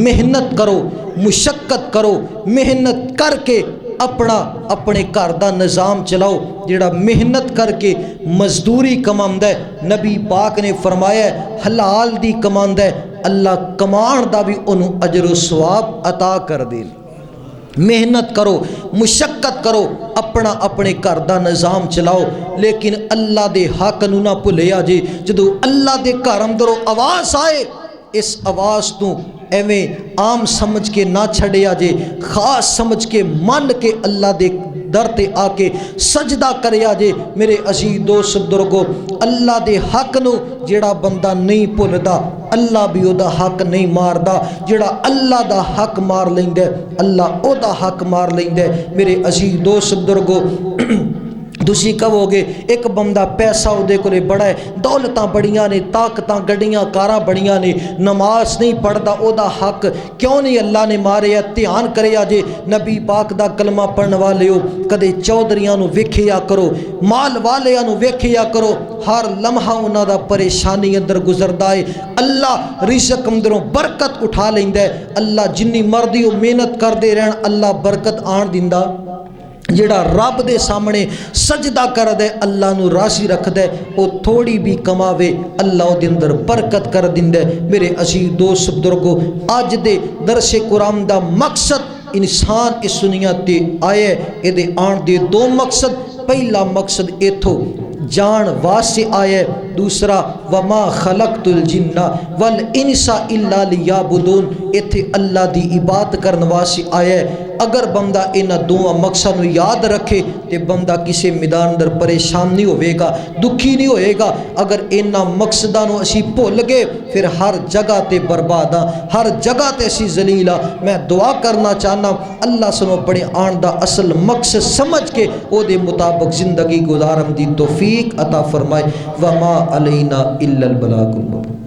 محنت کرو، مشقت کرو، محنت کر کے اپنے گھر دا نظام چلاؤ۔ جڑا محنت کر کے مزدوری کماندا ہے، نبی پاک نے فرمایا ہے حلال دی کماندا ہے، اللہ کمان دا بھی انہوں اجر و ثواب عطا کر دے۔ محنت کرو، مشقت کرو، اپنے گھر دا نظام چلاؤ، لیکن اللہ دے حق نو نہ بھلیا جے۔ جدو اللہ دے گھر اندروں آواز آئے، اس آواز تو ایویں عام سمجھ کے نہ چھڑیا جے، خاص سمجھ کے من کے اللہ دے در تے آ کے سجدہ کریا جے۔ میرے عزیز دوست بزرگو، اللہ دے حق نو جڑا بندہ نہیں بھلدا، اللہ بھی او دا حق نہیں ماردا۔ جڑا اللہ دا حق مار لیندے، اللہ او دا حق مار لیندے۔ میرے عزیز دوست بزرگو، تسی کہو گے ایک بندہ پیسہ او دے کولے بڑا ہے، دولتاں بڑیاں نے، طاقتاں گڈیاں کاراں بڑیاں نے، نماز نہیں پڑھدا، او دا حق کیوں نہیں اللہ نے ماریا؟ دھیان کریا جے، نبی پاک دا کلمہ پڑھن والیو کدے چودھریاں نو ویکھیا کرو، مال والیاں نو ویکھیا کرو، ہر لمحہ انہاں دا پریشانی اندر گزردا ہے۔ اللہ رزق اندروں برکت اٹھا لیندا ہے۔ اللہ جنی مرضی او محنت کردے رہن، اللہ برکت آن دیندا۔ جڑا رب دے سامنے سجدہ کر دے، اللہ نو راضی رکھ دے، او تھوڑی بھی کماوے، اللہ او دے اندر برکت کر دیندے۔ میرے عزیز دوست بزرگو، آج دے درس قرآن دا مقصد انسان اس دنیا تے آئے، اے دے آن دے دو مقصد۔ پہلا مقصد ایتھو جان واسطے آئے، دوسرا وما خلقت الجن والانس الا لیعبدون، ایتھے اللہ دی عبادت کرن واسطے آئے۔ اگر بندہ انہاں دو مقصد نو یاد رکھے تے بندہ کسی میدان اندر پریشان نہیں ہوئے گا، دکھی نہیں ہوئے گا۔ اگر انہاں مقصداں نو اسی بھول گئے، پھر ہر جگہ تے برباد ہاں، ہر جگہ تے اسی ذلیل ہاں۔ میں دعا کرنا چاہنا اللہ سنو اپنے آن دا اصل مقصد سمجھ کے او دے مطابق زندگی گزارن دی توفیق عطا فرمائے۔ وما علینا الا البلاغ المبین۔